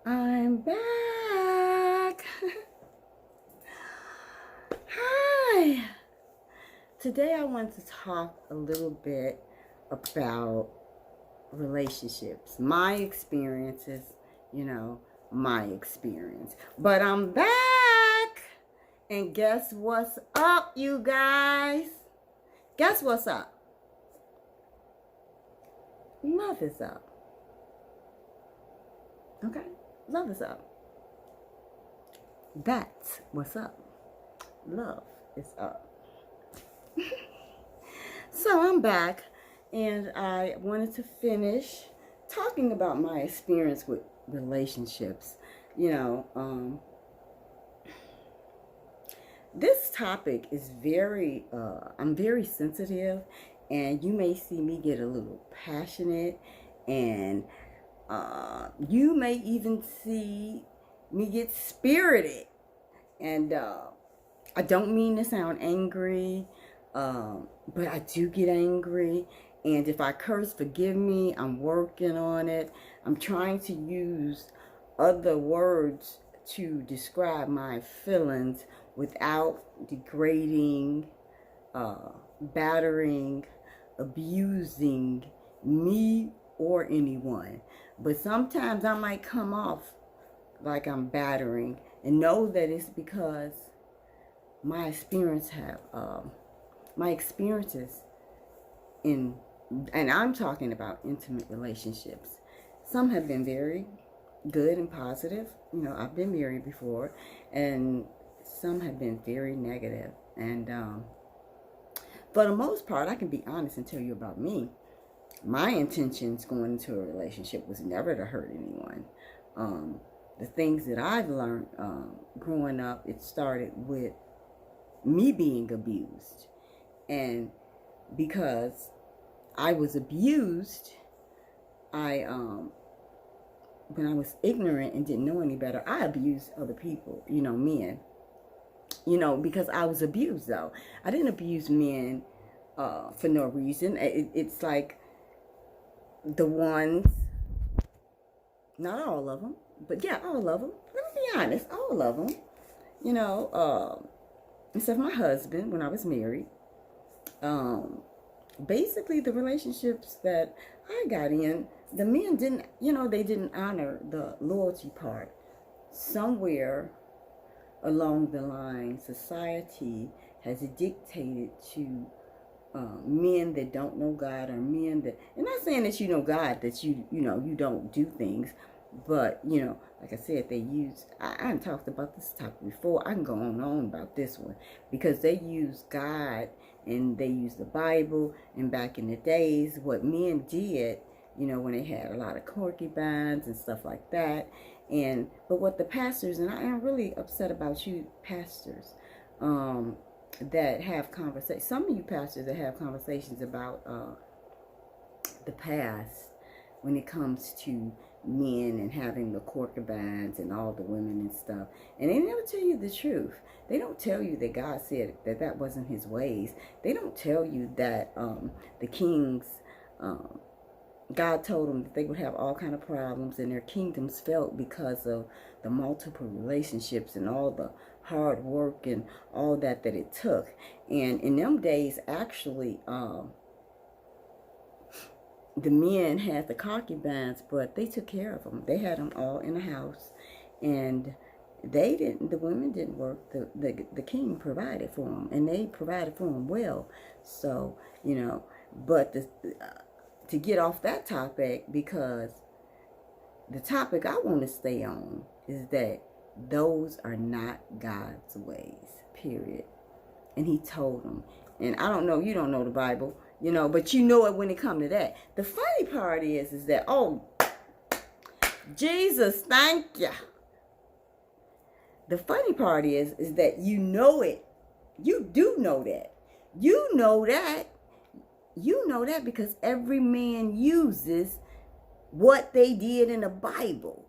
I'm back. Hi. Today I want to talk a little bit about relationships, my experiences, my experience. But I'm back. And guess what's up, you guys? Guess what's up? Love is up. Okay? Love is up. That's what's up. Love is up. So I'm back, and I wanted to finish talking about my experience with relationships. This topic is I'm very sensitive, and you may see me get a little passionate, and you may even see me get spirited. And I don't mean to sound angry, but I do get angry. And if I curse, forgive me. I'm working on it. I'm trying to use other words to describe my feelings without degrading, battering, abusing me or anyone. But sometimes I might come off like I'm battering, and know that it's because my experiences and I'm talking about intimate relationships. Some have been very good and positive. I've been married before, and some have been very negative. And for the most part, I can be honest and tell you about me. My intentions going into a relationship was never to hurt anyone. The things that I've learned growing up, it started with me being abused. And because I was abused, when I was ignorant and didn't know any better, I abused other people, men. Because I was abused, though. I didn't abuse men for no reason. It's like the ones, not all of them, but yeah, all of them. Let me be honest, all of them. Except my husband, when I was married. Basically, the relationships that I got in, the men didn't, they didn't honor the loyalty part. Somewhere along the line, society has dictated to men that don't know God, or men that, and not saying that you know God, that you don't do things, but like I said, they use, I talked about this topic before. I can go on about this one, because they use God and they use the Bible. And back in the days, what men did, when they had a lot of concubines and stuff like that. But what the pastors, and I am really upset about you pastors, that have conversations, some of you pastors that have conversations about the past when it comes to men and having the concubines and all the women and stuff, and they never tell you the truth. They don't tell you that God said that wasn't his ways. They don't tell you that the kings, God told them that they would have all kind of problems, and their kingdoms fell because of the multiple relationships and all the hard work and all that it took. And in them days, actually, the men had the concubines, but they took care of them. They had them all in the house, and the women didn't work. The king provided for them, and they provided for them well. So, but to get off that topic, because the topic I want to stay on is that those are not God's ways, period. And he told them. And I don't know, you don't know the Bible, but you know it when it comes to that. The funny part is that, oh, Jesus, thank you. The funny part is that you know it. You do know that. You know that. You know that because every man uses what they did in the Bible.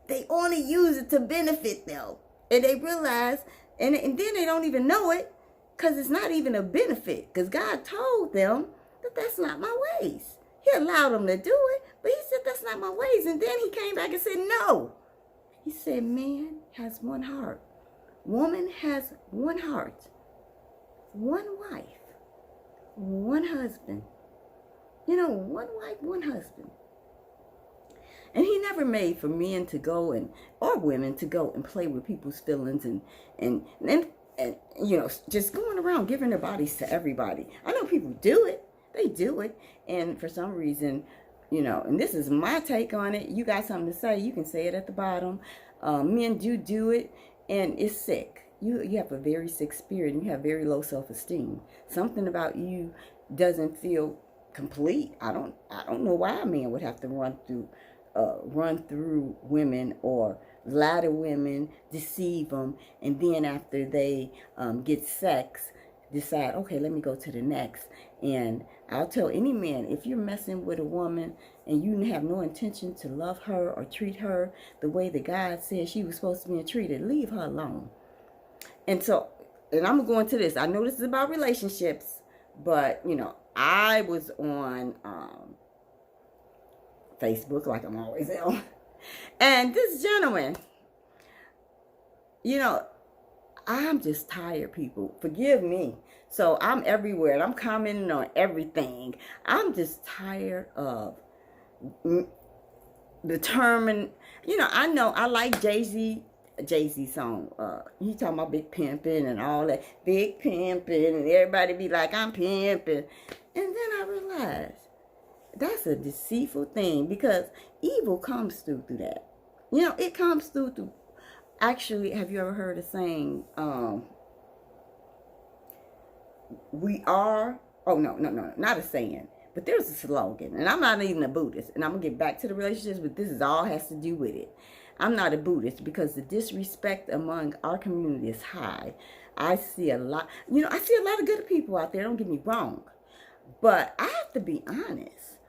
They only use it to benefit them. And they realize, and then they don't even know it, because it's not even a benefit. Because God told them that that's not my ways. He allowed them to do it, but he said that's not my ways. And then he came back and said, no, He said, man has one heart. Woman has one heart. One wife. One husband. You know, one wife, one husband. And he never made for men to go or women to go and play with people's feelings and you know, just going around giving their bodies to everybody. I know people do it. They do it. And for some reason, you know, and this is my take on it. You got something to say, you can say it at the bottom. Men do it, and it's sick. You have a very sick spirit, and you have very low self-esteem. Something about you doesn't feel complete. I don't know why a man would have to run through women or lie to women, deceive them, and then after they get sex, decide, okay, let me go to the next. And I'll tell any man, if you're messing with a woman and you have no intention to love her or treat her the way that God said she was supposed to be treated, leave her alone. And so, and I'm going to this. I know this is about relationships, but, you know, I was on Facebook, like I'm always on. And this gentleman, you know, I'm just tired, people. Forgive me. So I'm everywhere, and I'm commenting on everything. I'm just tired of determined. You know I like Jay-Z song. He talking about big pimping and all that. Big pimping, and everybody be like, I'm pimping. And then I realized that's a deceitful thing, because evil comes through that. You know, it comes through. Actually, have you ever heard a saying, we are, oh, no, not a saying, but there's a slogan, and I'm not even a Buddhist, and I'm going to get back to the relationships, but this is all has to do with it. I'm not a Buddhist because the disrespect among our community is high. I see a lot, you know, I see a lot of good people out there, don't get me wrong, but I have to be honest.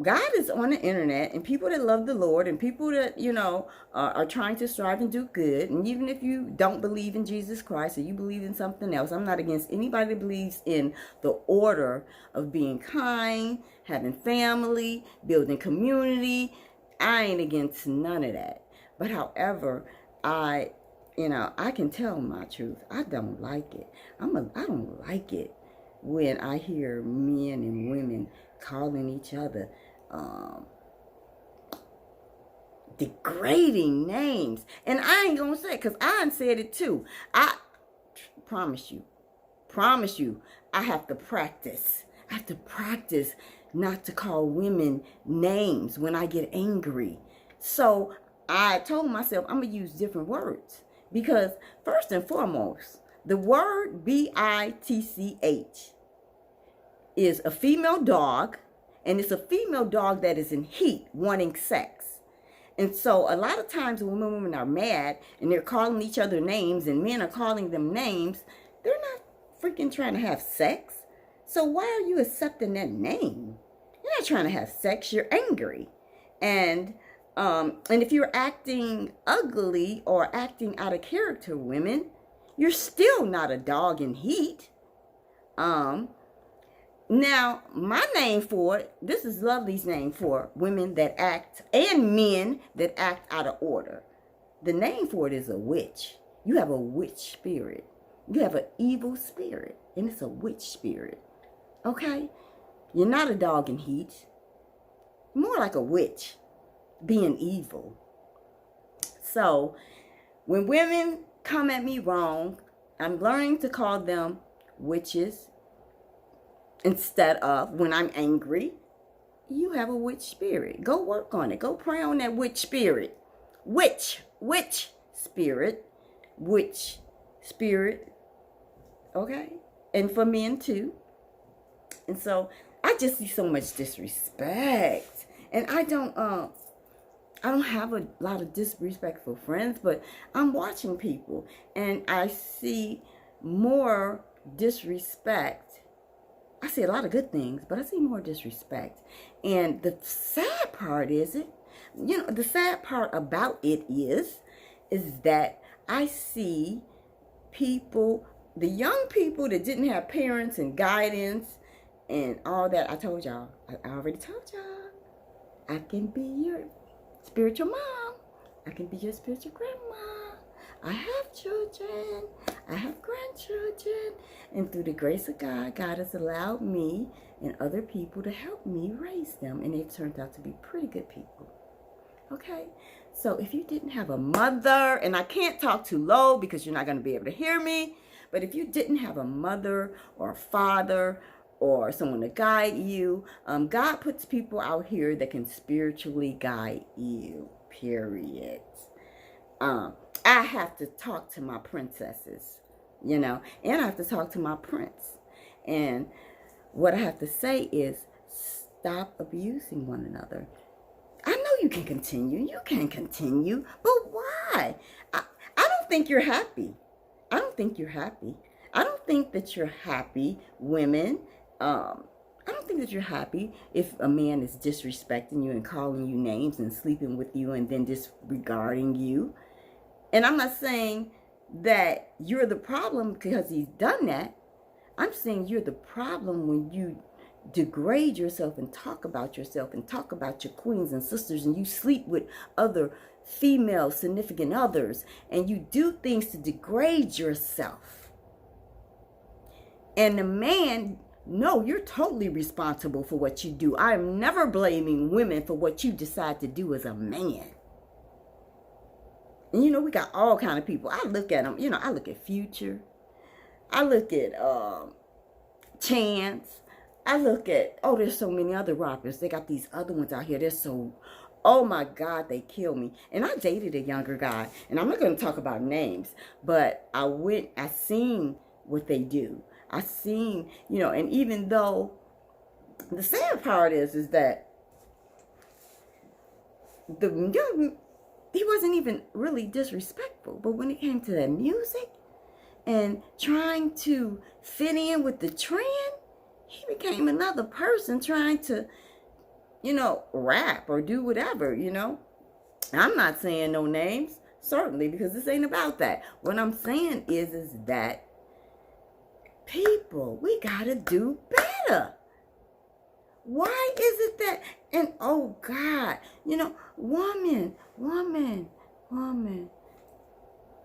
God is on the internet, and people that love the Lord, and people that, you know, are trying to strive and do good. And even if you don't believe in Jesus Christ, or you believe in something else, I'm not against anybody that believes in the order of being kind, having family, building community. I ain't against none of that. But however, I can tell my truth. I don't like it. I don't like it when I hear men and women calling each other degrading names. And I ain't gonna say it, because I done said it too. I promise you, I have to practice. I have to practice not to call women names when I get angry. So I told myself I'm gonna use different words, because first and foremost, the word bitch is a female dog, and it's a female dog that is in heat, wanting sex. And so a lot of times when women are mad and they're calling each other names and men are calling them names, they're not freaking trying to have sex. So why are you accepting that name? You're not trying to have sex, you're angry. And if you're acting ugly or acting out of character, women, you're still not a dog in heat. Now, my name for it, this is Lovely's name for women that act, and men that act out of order. The name for it is a witch. You have a witch spirit. You have an evil spirit, and it's a witch spirit. Okay? You're not a dog in heat. More like a witch, being evil. So, when women come at me wrong, I'm learning to call them witches. Instead of, when I'm angry, you have a witch spirit. Go work on it. Go pray on that witch spirit. Witch spirit. Witch spirit. Okay? And for men too. And so, I just see so much disrespect. And I don't have a lot of disrespectful friends, but I'm watching people, and I see more disrespect. I see a lot of good things, but I see more disrespect. And the sad part is the sad part about it is that I see people, the young people that didn't have parents and guidance and all that. I told y'all, I already told y'all, I can be your spiritual mom. I can be your spiritual grandma. I have children. I have grandchildren. And through the grace of God, God has allowed me and other people to help me raise them. And they've turned out to be pretty good people. Okay? So if you didn't have a mother, and I can't talk too low because you're not going to be able to hear me, but if you didn't have a mother or a father or someone to guide you, God puts people out here that can spiritually guide you, period. I have to talk to my princesses, you know, and I have to talk to my prince. And what I have to say is stop abusing one another. I know you can continue. You can continue. But why? I don't think you're happy. I don't think you're happy. I don't think that you're happy, women. I don't think that you're happy if a man is disrespecting you and calling you names and sleeping with you and then disregarding you. And I'm not saying that you're the problem because he's done that. I'm saying you're the problem when you degrade yourself and talk about yourself and talk about your queens and sisters, and you sleep with other female significant others, and you do things to degrade yourself. And the man, no, you're totally responsible for what you do. I am never blaming women for what you decide to do as a man. And you know, we got all kind of people. I look at them, you know, I look at Future. I look at Chance. I look at, oh, there's so many other rappers. They got these other ones out here. They're so, oh my God, they kill me. And I dated a younger guy. And I'm not going to talk about names. But I seen what they do. I seen, you know, and even though the sad part is that he wasn't even really disrespectful. But when it came to that music and trying to fit in with the trend, he became another person trying to, you know, rap or do whatever, you know. I'm not saying no names, certainly, because this ain't about that. What I'm saying is that people, we gotta do better. Why is it that, and oh God, you know, woman,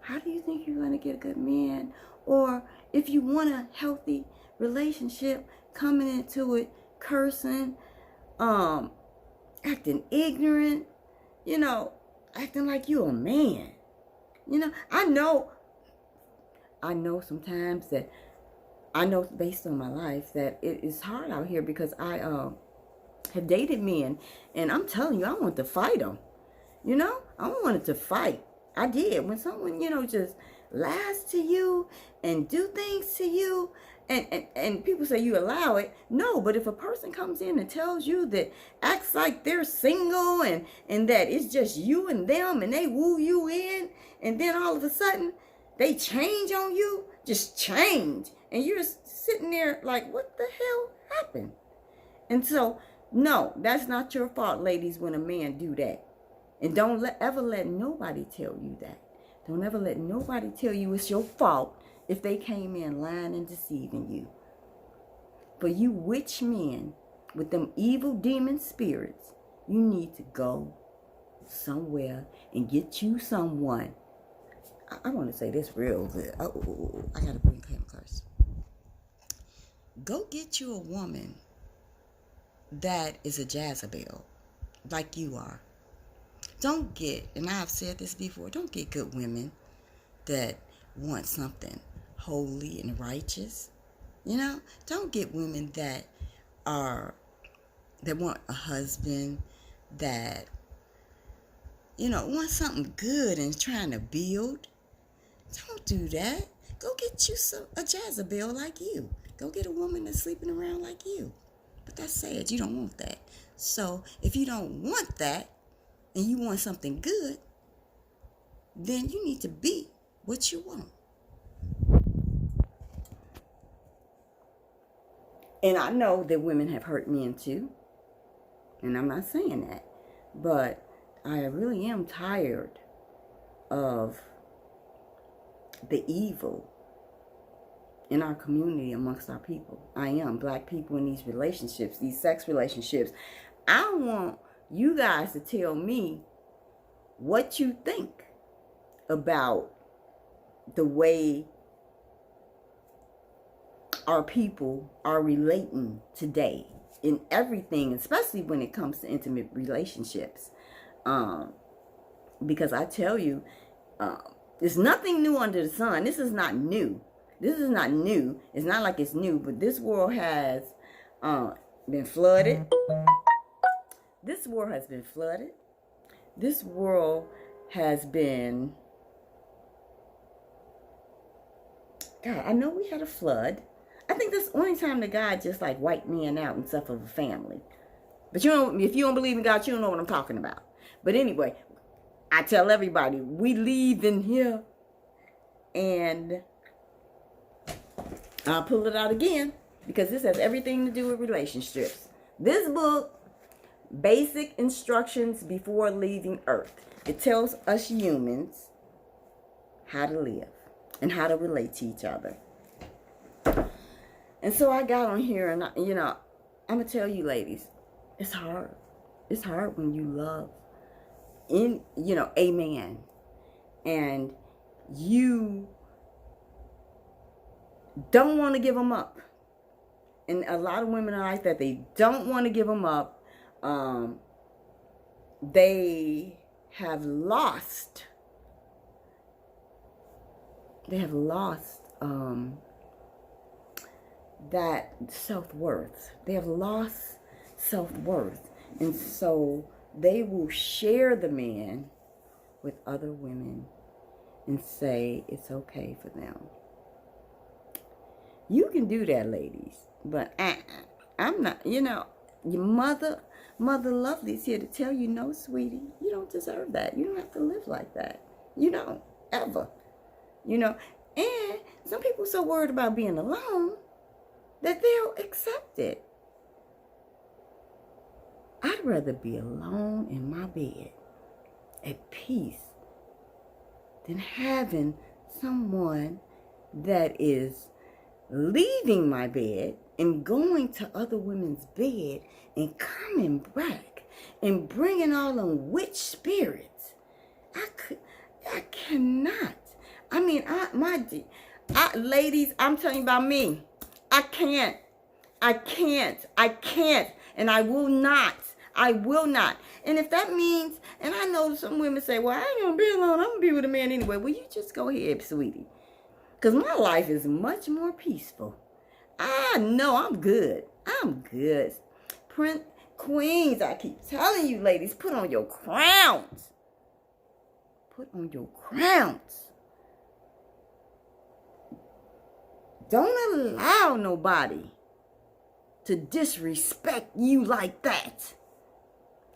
how do you think you're gonna get a good man? Or if you want a healthy relationship, coming into it cursing, acting ignorant, you know, acting like you a man. You know, I know sometimes that, I know based on my life that it is hard out here because I have dated men, and I'm telling you, I want to fight them. You know, I wanted to fight. I did. When someone, you know, just lies to you and do things to you, and people say you allow it. No, but if a person comes in and tells you that, acts like they're single and that it's just you and them and they woo you in, and then all of a sudden they change on you, just change. And you're sitting there like, what the hell happened? And so, no, that's not your fault, ladies, when a man do that. And don't ever let nobody tell you that. Don't ever let nobody tell you it's your fault if they came in lying and deceiving you. For you witch men with them evil demon spirits, you need to go somewhere and get you someone. I want to say this real good. Oh, I got to bring him first. Go get you a woman that is a Jezebel, like you are. Don't get, and I've said this before, don't get good women that want something holy and righteous. You know, don't get women that want a husband that, you know, want something good and trying to build. Don't do that. Go get you a Jezebel like you. Go get a woman that's sleeping around like you. But that's sad. You don't want that. So if you don't want that and you want something good, then you need to be what you want. And I know that women have hurt men too. And I'm not saying that. But I really am tired of the evil in our community amongst our people. I am. Black people in these relationships, these sex relationships. I want you guys to tell me what you think about the way our people are relating today in everything, especially when it comes to intimate relationships. Because I tell you, there's nothing new under the sun. This is not new. This is not new. It's not like it's new, but this world has been flooded. This world has been flooded. This world has been... God, I know we had a flood. I think that's the only time that God just like wiped man out and stuff of a family. But you know, if you don't believe in God, you don't know what I'm talking about. But anyway, I tell everybody, we leave in here, and I'll pull it out again because this has everything to do with relationships. This book, Basic Instructions Before Leaving Earth, it tells us humans how to live and how to relate to each other. And so I got on here, and I'm going to tell you ladies, it's hard. It's hard when you love a man, and you don't want to give him up. And a lot of women are like that. They don't want to give him up. They have lost. That self-worth. They have lost self-worth. And so they will share the man with other women and say it's okay for them. You can do that, ladies. But I'm not, your mother Lovely's here to tell you, no, sweetie, you don't deserve that. You don't have to live like that. You don't, ever. And some people are so worried about being alone that they'll accept it. I'd rather be alone in my bed at peace than having someone that is leaving my bed and going to other women's bed and coming back and bringing all them witch spirits. I cannot. I mean, ladies, I'm telling you about me. I can't. And I will not. And if that means, and I know some women say, well, I ain't going to be alone. I'm going to be with a man anyway. Well, you just go ahead, sweetie. Because my life is much more peaceful. I know I'm good. Queens, I keep telling you, ladies, put on your crowns. Don't allow nobody to disrespect you like that.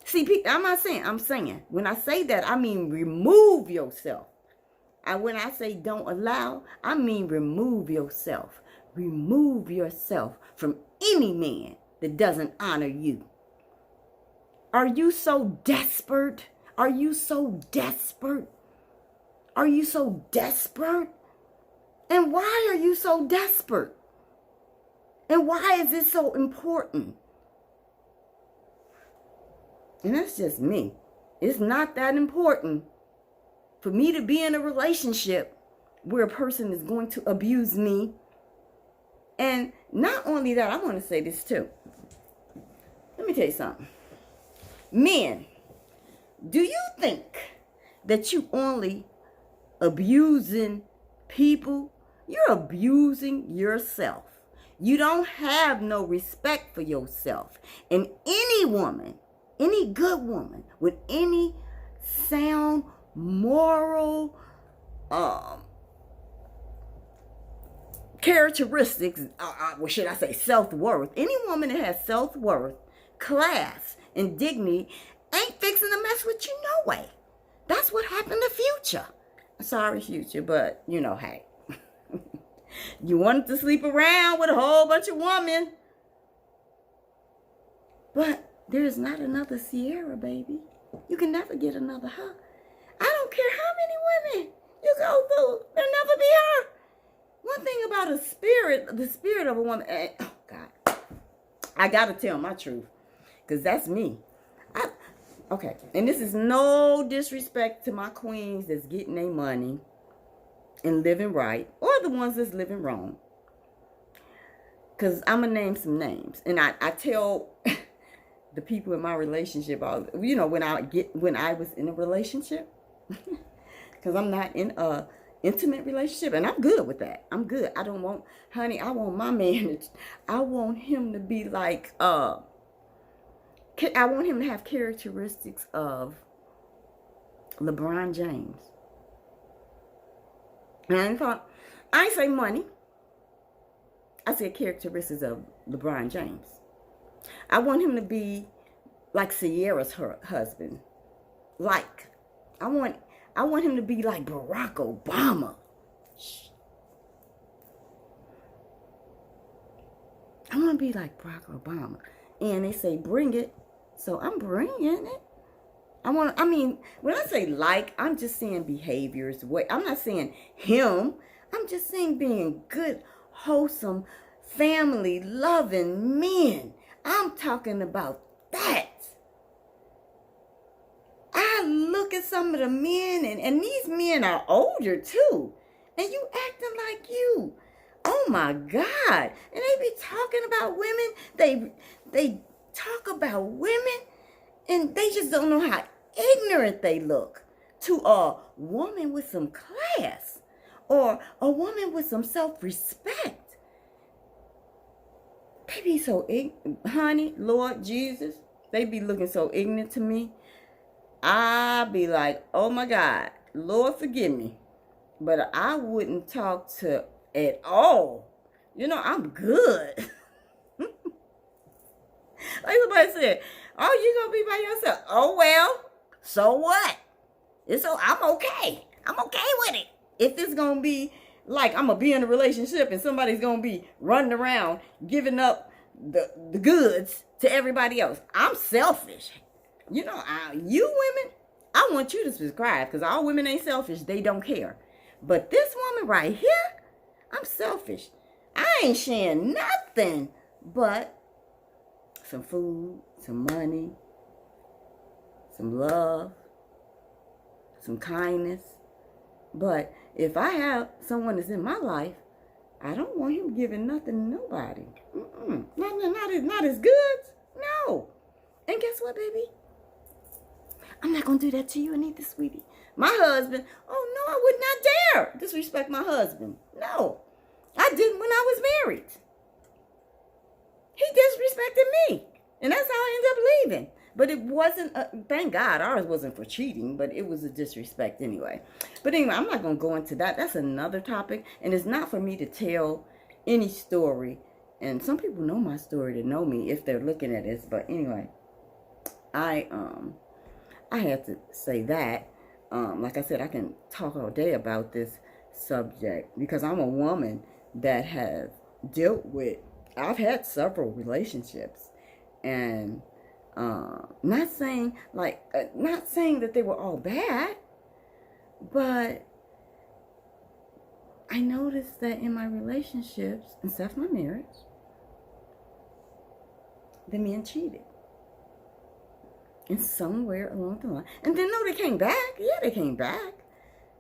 See, I'm saying, when I say that, I mean remove yourself. And when I say don't allow, I mean remove yourself. Remove yourself from any man that doesn't honor you. Are you so desperate? Are you so desperate? And why are you so desperate? And why is it so important? And that's just me. It's not that important for me to be in a relationship where a person is going to abuse me. And not only that, I want to say this too. Let me tell you something. Men, do you think that you only abusing people? You're abusing yourself. You don't have no respect for yourself. And any woman, any good woman with any sound, moral characteristics, what should I say, self-worth. Any woman that has self-worth, class, and dignity ain't fixing to mess with you no way. That's what happened to Future. Sorry, Future, but hey. You wanted to sleep around with a whole bunch of women. But there's not another Sierra, baby. You can never get another her. I don't care how many women you go through. There'll never be her. One thing about the spirit of a woman. Oh, God. I got to tell my truth. Because that's me. Okay, and this is no disrespect to my queens that's getting their money and living right, or the ones that's living wrong. Because I'm going to name some names. And I tell the people in my relationship, you know, when I was in a relationship, because I'm not in a intimate relationship, and I'm good with that. I'm good. I don't want, honey, I want my man, I want him to be like, I want him to have characteristics of LeBron James. And I ain't say money. I said characteristics of LeBron James. I want him to be like Sierra's husband. Like, I want him to be like Barack Obama. I want to be like Barack Obama. And they say, bring it. So I'm bringing it. I mean, when I say like, I'm just saying behaviors. I'm not saying him. I'm just saying being good, wholesome, family-loving men. I'm talking about that. I look at some of the men, and these men are older too. And you acting like you. Oh my God. And they be talking about women. They talk about women, and they just don't know how ignorant they look to a woman with some class or a woman with some self-respect. They be so ignorant, honey, Lord Jesus, they be looking so ignorant to me. I be like, oh my God, Lord forgive me, but I wouldn't talk to at all. You know, I'm good. Like somebody said, oh, you gonna be by yourself? Oh well, so what? I'm okay. I'm okay with it. If it's gonna be like I'm gonna be in a relationship and somebody's gonna be running around giving up the goods to everybody else, I'm selfish. You know, you women, I want you to subscribe, because all women ain't selfish. They don't care. But this woman right here, I'm selfish. I ain't sharing nothing but some food, some money, some love, some kindness. But if I have someone that's in my life, I don't want him giving nothing to nobody. Not as good. No. And guess what, baby? I'm not going to do that to you, Anita, sweetie. My husband, oh no, I would not dare disrespect my husband. No. I didn't when I was married. He disrespected me. And that's how I ended up leaving. But it wasn't, thank God, ours wasn't for cheating, but it was a disrespect anyway. But anyway, I'm not going to go into that. That's another topic. And it's not for me to tell any story. And some people know my story to know me if they're looking at this. But anyway, I had to say that. Like I said, I can talk all day about this subject because I'm a woman that has dealt with, I've had several relationships, and not saying that they were all bad, but I noticed that in my relationships, except my marriage, the men cheated. And somewhere along the line, and then no, they came back. Yeah, they came back.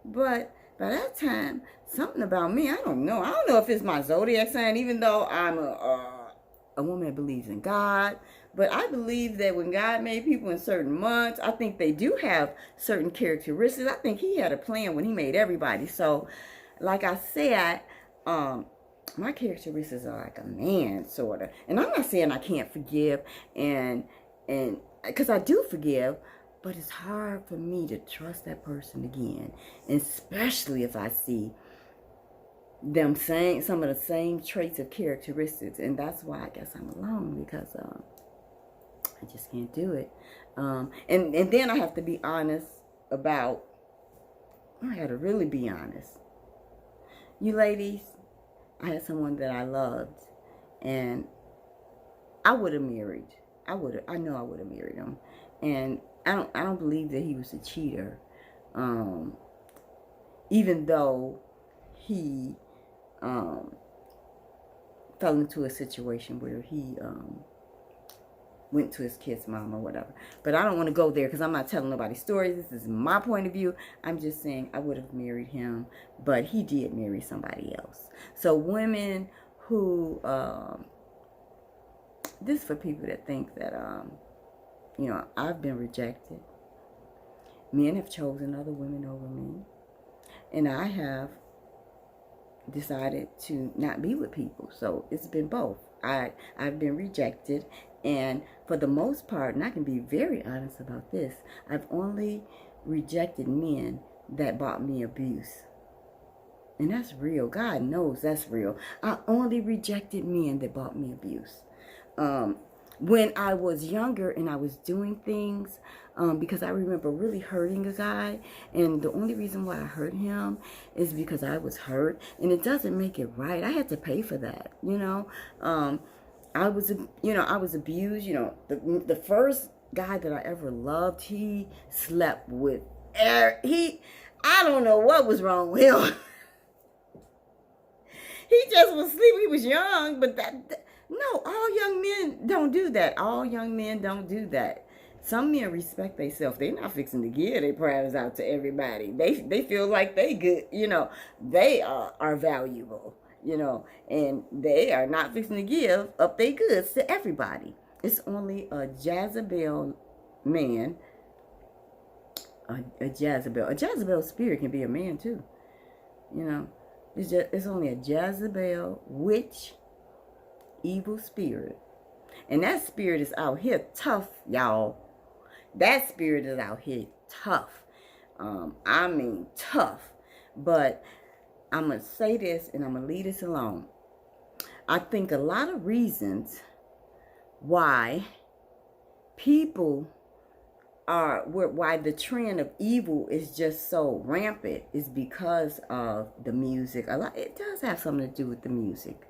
But by that time, something about me, I don't know. I don't know if it's my zodiac sign, even though I'm a woman that believes in God. But I believe that when God made people in certain months, I think they do have certain characteristics. I think he had a plan when he made everybody. So, like I said, my characteristics are like a man, sort of. And I'm not saying I can't forgive, and because I do forgive, but it's hard for me to trust that person again, especially if I see them saying some of the same traits of characteristics. And that's why I guess I'm alone, because I just can't do it. And then I have to be honest about, I had to really be honest. You ladies, I had someone that I loved, and I would have married. I know I would have married him. And I don't believe that he was a cheater. Even though he fell into a situation where he went to his kid's mom or whatever. But I don't want to go there because I'm not telling nobody's stories. This is my point of view. I'm just saying I would have married him, but he did marry somebody else. So women who, this is for people that think that, you know, I've been rejected. Men have chosen other women over me. And I have decided to not be with people. So it's been both. I've been rejected. And for the most part, and I can be very honest about this, I've only rejected men that brought me abuse. And that's real. God knows that's real. I only rejected men that brought me abuse. When I was younger and I was doing things, because I remember really hurting a guy, and the only reason why I hurt him is because I was hurt, and it doesn't make it right. I had to pay for that, you know. I was abused. You know, the first guy that I ever loved, he slept with I don't know what was wrong with him. He just was sleeping. He was young, but no, all young men don't do that. All young men don't do that. Some men respect themselves. They're not fixing to give their privates out to everybody. They feel like they good, you know. They are valuable, you know, and they are not fixing to give up their goods to everybody. It's only a Jezebel man, a Jezebel spirit can be a man too, you know. It's only a Jezebel witch, evil spirit, and that spirit is out here tough, y'all. That spirit is out here tough. I mean tough. But I'm gonna say this and I'm gonna leave this alone. I think a lot of reasons why why the trend of evil is just so rampant is because of the music. It does have something to do with the music.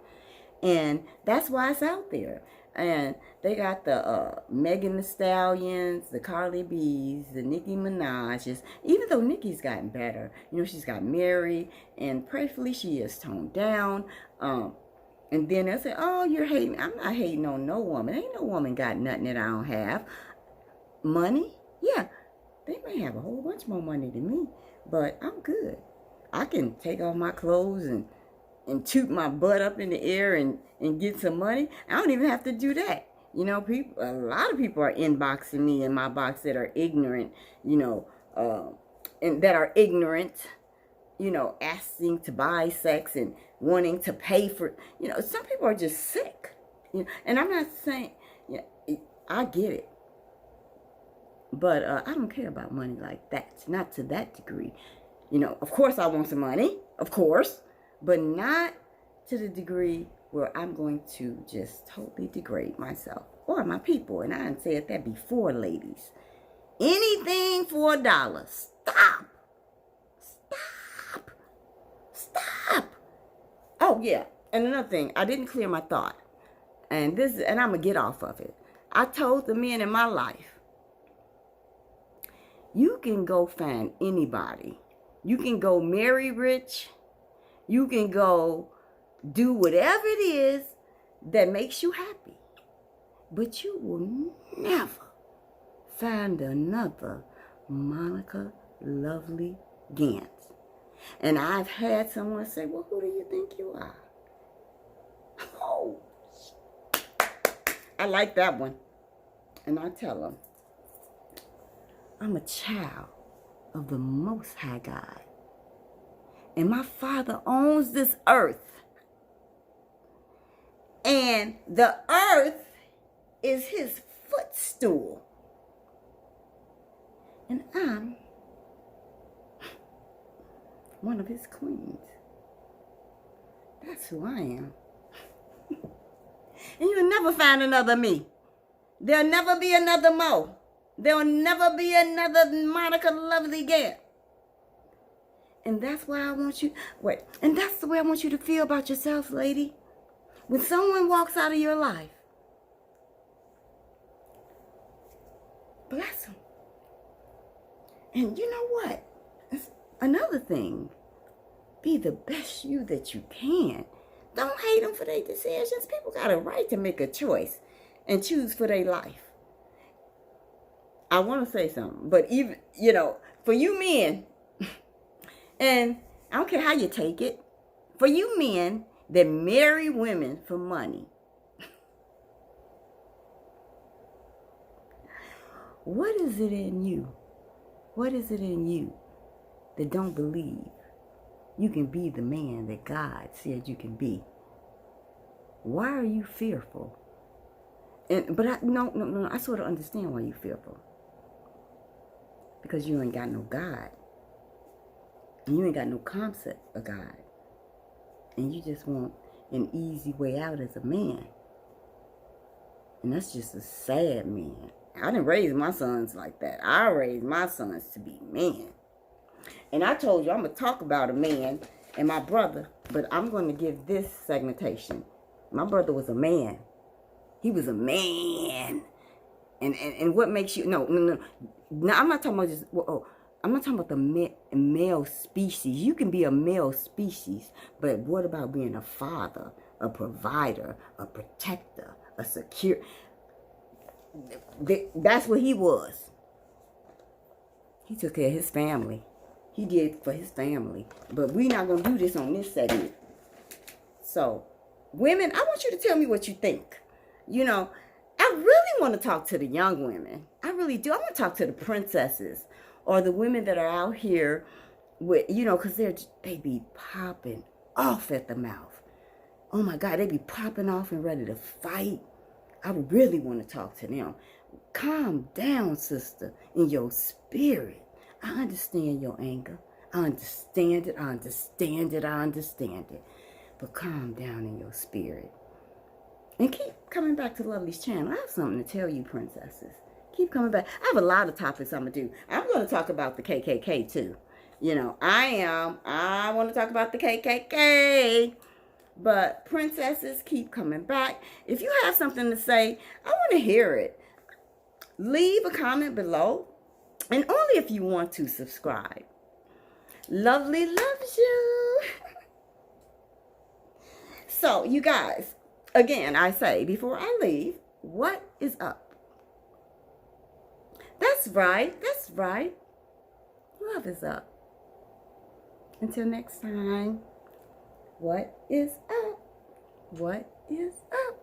And that's why it's out there. And they got the Megan Thee Stallions, the CarliBs, the Nicki Minaj's. Even though Nicki's gotten better, you know, she's got married, and prayerfully she is toned down. And then they'll say, "Oh, you're hating." I'm not hating on no woman. Ain't no woman got nothing that I don't have. Money, yeah, they may have a whole bunch more money than me, but I'm good. I can take off my clothes and toot my butt up in the air and get some money. I don't even have to do that. You know, a lot of people are inboxing me in my box that are ignorant, you know, and that are ignorant, you know, asking to buy sex and wanting to pay for, you know, some people are just sick. You know, and I'm not saying, I get it. But I don't care about money like that. Not to that degree. You know, of course I want some money. Of course. But not to the degree where I'm going to just totally degrade myself or my people. And I done said that before, ladies. Anything for $1. Stop. Stop. Stop. Oh, yeah. And another thing, I didn't clear my thought. And I'm going to get off of it. I told the men in my life, you can go find anybody. You can go marry rich. You can go do whatever it is that makes you happy. But you will never find another Monica Lovely Gant. And I've had someone say, "Well, who do you think you are?" Oh, I like that one. And I tell them, I'm a child of the Most High God. And my Father owns this earth. And the earth is his footstool. And I'm one of his queens. That's who I am. And you'll never find another me. There'll never be another Mo. There'll never be another Monica Lovely Gant. And that's why I want you, and that's the way I want you to feel about yourself, lady. When someone walks out of your life, bless them. And you know what? It's another thing. Be the best you that you can. Don't hate them for their decisions. People got a right to make a choice and choose for their life. I want to say something, but even, you know, for you men, and I don't care how you take it, for you men that marry women for money, what is it in you? What is it in you that don't believe you can be the man that God said you can be? Why are you fearful? But I sort of understand why you're fearful. Because you ain't got no God. And you ain't got no concept of God. And you just want an easy way out as a man. And that's just a sad man. I didn't raise my sons like that. I raised my sons to be men. And I told you I'm going to talk about a man and my brother, but I'm going to give this segmentation. My brother was a man. He was a man. And what makes you... No, I'm not talking about just... I'm not talking about the male species. You can be a male species, but what about being a father, a provider, a protector, a secure... That's what he was. He took care of his family. He did for his family. But we're not going to do this on this segment. So, women, I want you to tell me what you think. You know, I really want to talk to the young women. I really do. I want to talk to the princesses or the women that are out here with, you know, because they be popping off at the mouth. Oh, my God, they be popping off and ready to fight. I really want to talk to them. Calm down, sister, in your spirit. I understand your anger. I understand it. I understand it. I understand it. But calm down in your spirit. And keep coming back to Lovely's channel. I have something to tell you, princesses. Keep coming back. I have a lot of topics I'm going to do. I'm going to talk about the KKK, too. You know, I want to talk about the KKK. But princesses, keep coming back. If you have something to say, I want to hear it. Leave a comment below. And only if you want to subscribe. Lovely loves you. So, you guys, again, I say, before I leave, what is up? That's right. That's right. Love is up. Until next time. What is up? What is up?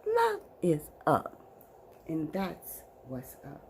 Love is up. And that's what's up.